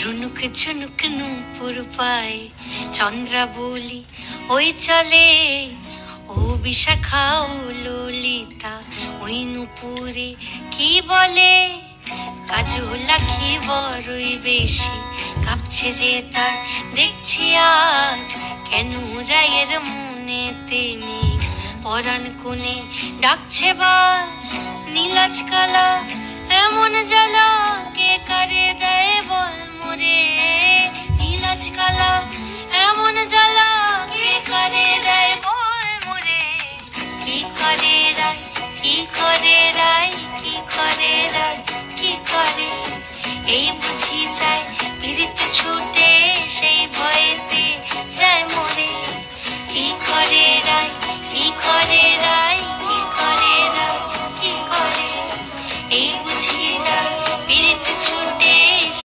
ঝুনুক ঝুনুক নূপুর পায় চন্দ্রা বলি ওই চলে, ও বিশাখা ও ললিতা ওই নূপুরে কি বলে? কাজল আঁখি বড়ই বেশি কাঁপছে যে তার দেখছি আজ, কেন রায়ের মনেতে মেঘ পরাণ কোণে ডাকছে বাজ। নীলাজ কালা এমন জ্বালা কে কারে দেয় বল মোরে, নীলাজ কালা এমন জ্বালা কে কারে দেয় বল মোরে। কি করে রায়, কি করে রায়, কি করে রায়, কি করে এই বুঝি যায় পিরিত ছুটে